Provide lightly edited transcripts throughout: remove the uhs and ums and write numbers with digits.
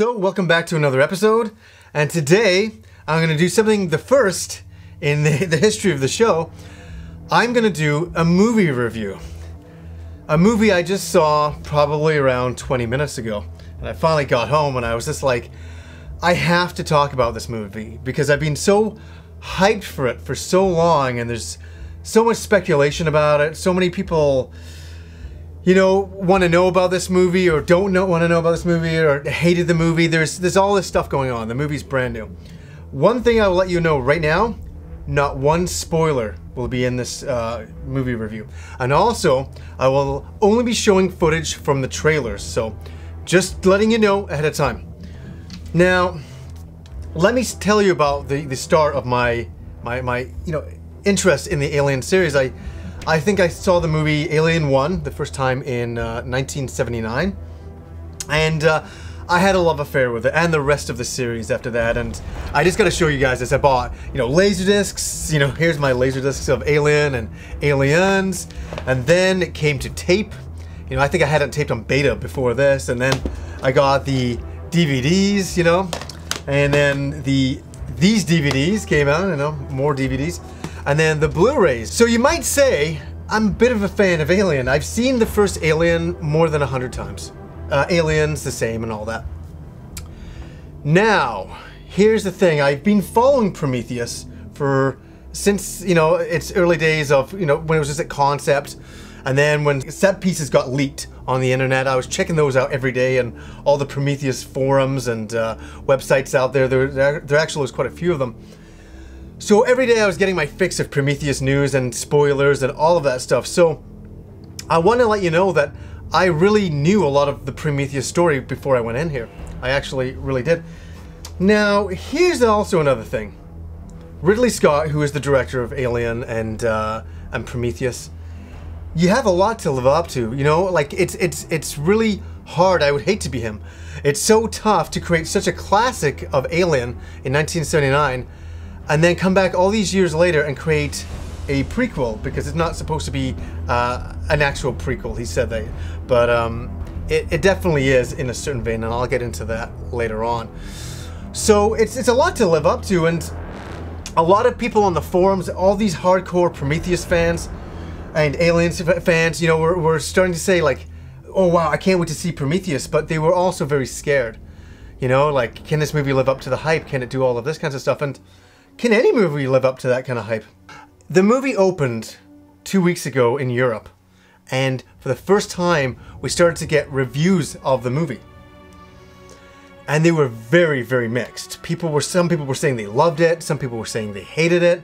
So, welcome back to another episode, and today I'm going to do something the first in the history of the show. I'm going to do a movie review. A movie I just saw probably around 20 minutes ago, and I finally got home and I was just like, I have to talk about this movie because I've been so hyped for it for so long, and there's so much speculation about it. So many people, you know, want to know about this movie or don't want to know about this movie or hated the movie. There's all this stuff going on. The movie's brand new. One thing I will let you know right now, not one spoiler will be in this movie review. And also, I will only be showing footage from the trailers, so just letting you know ahead of time. Now, let me tell you about the start of my interest in the Alien series. I think I saw the movie Alien 1 the first time in 1979, and I had a love affair with it and the rest of the series after that. And I just got to show you guys this. I bought, laser discs. Here's my laser discs of Alien and Aliens, and then it came to tape. I think I had it taped on beta before this, and then I got the DVDs, and then these DVDs came out, more DVDs. And then the Blu-rays. So you might say, I'm a bit of a fan of Alien. I've seen the first Alien more than 100 times. Alien's the same and all that. Now, here's the thing. I've been following Prometheus since, its early days of, when it was just a concept. And then when set pieces got leaked on the internet, I was checking those out every day, and all the Prometheus forums and websites out there. There actually was quite a few of them. So every day I was getting my fix of Prometheus news and spoilers and all of that stuff. So I want to let you know that I really knew a lot of the Prometheus story before I went in here. I actually really did. Now, here's also another thing. Ridley Scott, who is the director of Alien and Prometheus, you have a lot to live up to. It's really hard. I would hate to be him. It's so tough to create such a classic of Alien in 1979. And then come back all these years later and create a prequel, because it's not supposed to be an actual prequel, he said that. But it definitely is in a certain vein, and I'll get into that later on. So it's a lot to live up to, and a lot of people on the forums, all these hardcore Prometheus fans and Aliens fans, were starting to say like, oh wow, I can't wait to see Prometheus, but they were also very scared. Like, can this movie live up to the hype? Can it do all of this kinds of stuff? And can any movie live up to that kind of hype? The movie opened 2 weeks ago in Europe, and for the first time we started to get reviews of the movie. And they were very, very mixed. Some people were saying they loved it, some people were saying they hated it.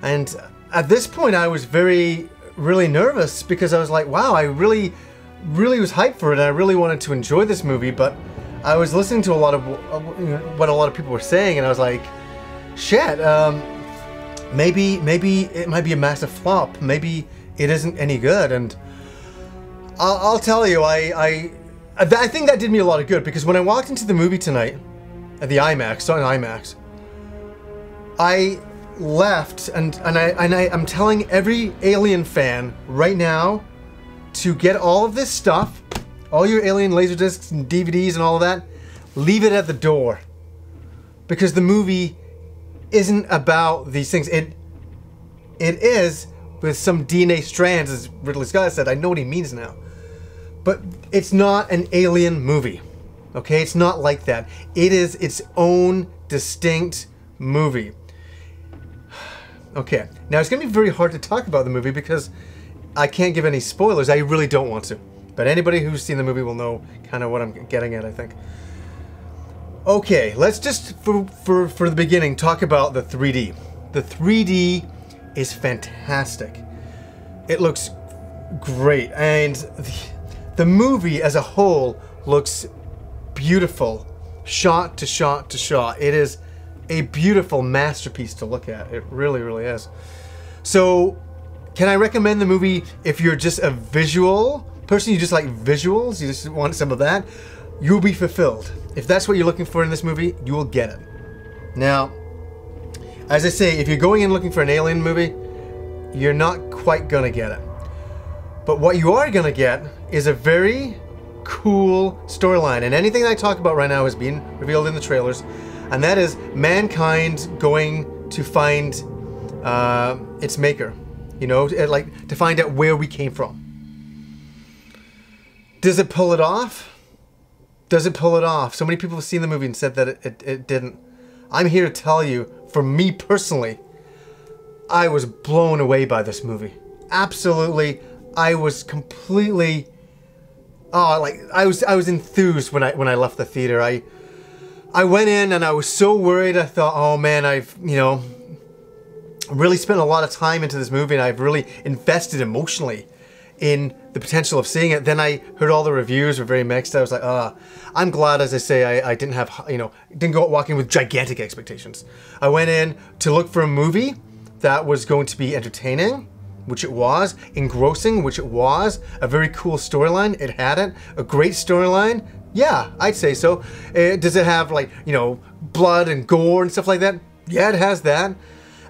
And at this point I was really nervous, because I was like, wow, I really was hyped for it, and I really wanted to enjoy this movie, but I was listening to a lot of what a lot of people were saying, and I was like, shit, maybe it might be a massive flop. Maybe it isn't any good. And I'll tell you, I think that did me a lot of good, because when I walked into the movie tonight at the IMAX, saw an IMAX, I left and I'm telling every Alien fan right now to get all of this stuff, all your Alien Laserdiscs and DVDs and all of that, leave it at the door, because the movie isn't about these things. It is with some DNA strands, as Ridley Scott said. I know what he means now. But it's not an Alien movie. Okay? It's not like that. It is its own distinct movie. Okay. Now, it's going to be very hard to talk about the movie because I can't give any spoilers. I really don't want to. But anybody who's seen the movie will know kind of what I'm getting at, I think. Okay, let's just, for the beginning, talk about the 3D. The 3D is fantastic. It looks great, and the movie as a whole looks beautiful, shot to shot to shot. It is a beautiful masterpiece to look at. It really, really is. So, can I recommend the movie if you're just a visual person, you just like visuals, you just want some of that? You'll be fulfilled. If that's what you're looking for in this movie, you will get it. Now, as I say, if you're going in looking for an Alien movie, you're not quite gonna get it. But what you are gonna get is a very cool storyline. And anything that I talk about right now is being revealed in the trailers. And that is mankind going to find its maker. You know, like to find out where we came from. Does it pull it off? Does it pull it off? So many people have seen the movie and said that it didn't. I'm here to tell you, for me personally, I was blown away by this movie. Absolutely, I was completely, I was enthused when I left the theater. I went in and I was so worried. I thought, oh man, I've, you know, really spent a lot of time into this movie and I've really invested emotionally in the potential of seeing it. Then I heard all the reviews were very mixed. I was like, I'm glad, as I say, I didn't have, you know, didn't go out walking with gigantic expectations. I went in to look for a movie that was going to be entertaining, which it was, engrossing, which it was, a very cool storyline, it had it, a great storyline, yeah, I'd say so. Does it have, like, you know, blood and gore and stuff like that? Yeah, it has that.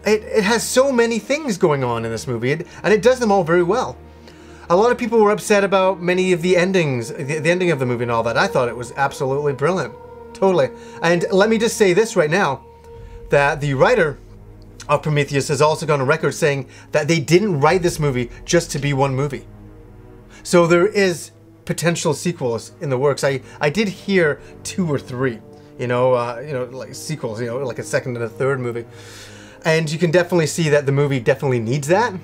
It has so many things going on in this movie, and it does them all very well. A lot of people were upset about many of the endings, the ending of the movie and all that. I thought it was absolutely brilliant. Totally. And let me just say this right now, that the writer of Prometheus has also gone on record saying that they didn't write this movie just to be one movie. So there is potential sequels in the works. I did hear 2 or 3, you know, like sequels, you know, like a second and a third movie. And you can definitely see that the movie definitely needs that.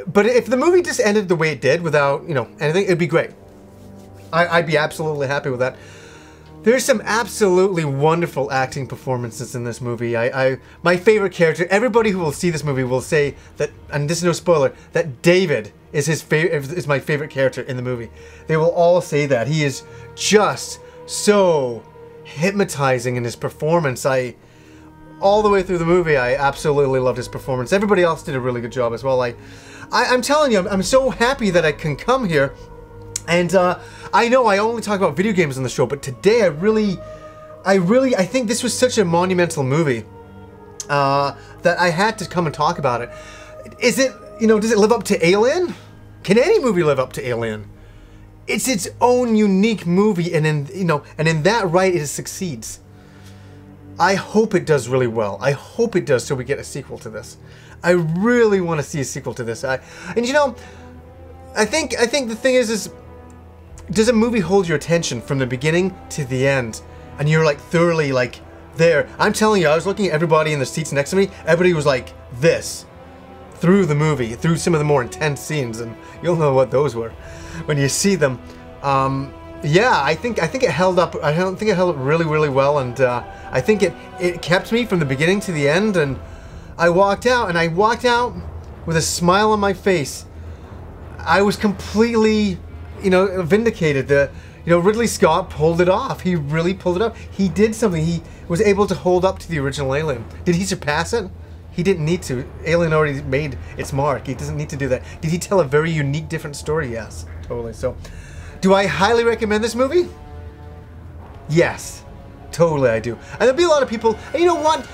But if the movie just ended the way it did without, you know, anything, it'd be great. I'd be absolutely happy with that. There's some absolutely wonderful acting performances in this movie. My favorite character, everybody who will see this movie will say that, and this is no spoiler, that David is my favorite character in the movie. They will all say that. He is just so hypnotizing in his performance. All the way through the movie, I absolutely loved his performance. Everybody else did a really good job as well. I'm telling you, I'm so happy that I can come here. And I know I only talk about video games on the show, but today I think this was such a monumental movie that I had to come and talk about it. Is it, you know, does it live up to Alien? Can any movie live up to Alien? It's its own unique movie, and in that right, it succeeds. I hope it does really well. I hope it does, so we get a sequel to this. I really want to see a sequel to this. And you know, I think the thing is does a movie hold your attention from the beginning to the end, and you're like thoroughly like there? I'm telling you, I was looking at everybody in the seats next to me. Everybody was like this through the movie, through some of the more intense scenes, and you'll know what those were when you see them. Yeah, I think it held up. I don't think it held up really, really well, and I think it kept me from the beginning to the end. And I walked out with a smile on my face. I was completely, you know, vindicated. You know, Ridley Scott pulled it off. He really pulled it off. He did something. He was able to hold up to the original Alien. Did he surpass it? He didn't need to. Alien already made its mark. He doesn't need to do that. Did he tell a very unique, different story? Yes, totally. So, do I highly recommend this movie? Yes, totally I do. And there'll be a lot of people, and you know what?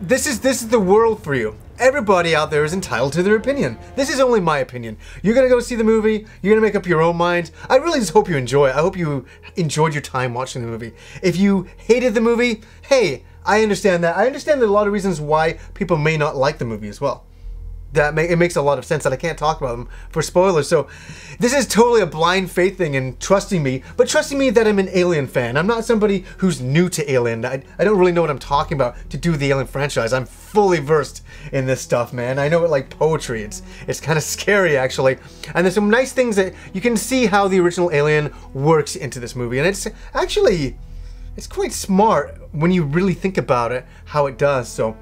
This is the world for you. Everybody out there is entitled to their opinion. This is only my opinion. You're gonna go see the movie, you're gonna make up your own mind. I really just hope you enjoy it. I hope you enjoyed your time watching the movie. If you hated the movie, hey, I understand that. I understand there are a lot of reasons why people may not like the movie as well. It makes a lot of sense that I can't talk about them for spoilers. So this is totally a blind faith thing and trusting me, but trusting me that I'm an Alien fan. I'm not somebody who's new to Alien. I don't really know what I'm talking about to do the Alien franchise. I'm fully versed in this stuff, man. I know it like poetry. It's kind of scary, actually. And there's some nice things that you can see how the original Alien works into this movie. And it's quite smart when you really think about it, how it does. So,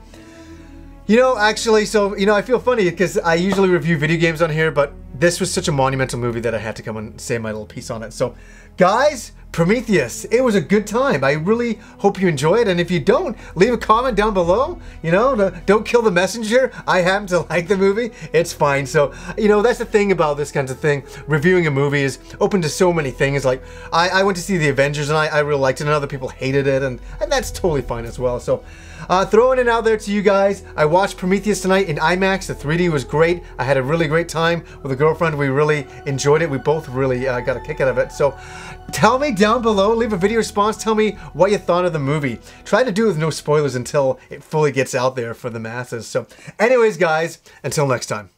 you know, actually, I feel funny because I usually review video games on here, but this was such a monumental movie that I had to come and say my little piece on it. So, guys, Prometheus. It was a good time. I really hope you enjoy it. And if you don't, leave a comment down below. You know, don't kill the messenger. I happen to like the movie. It's fine. So, you know, that's the thing about this kind of thing. Reviewing a movie is open to so many things. Like, I went to see The Avengers and I really liked it, and other people hated it. And that's totally fine as well. So, throwing it out there to you guys. I watched Prometheus tonight in IMAX. The 3D was great. I had a really great time with a girlfriend. We really enjoyed it. We both really got a kick out of it. So tell me down below, leave a video response. Tell me what you thought of the movie. Try to do it with no spoilers until it fully gets out there for the masses. So anyways, guys, until next time.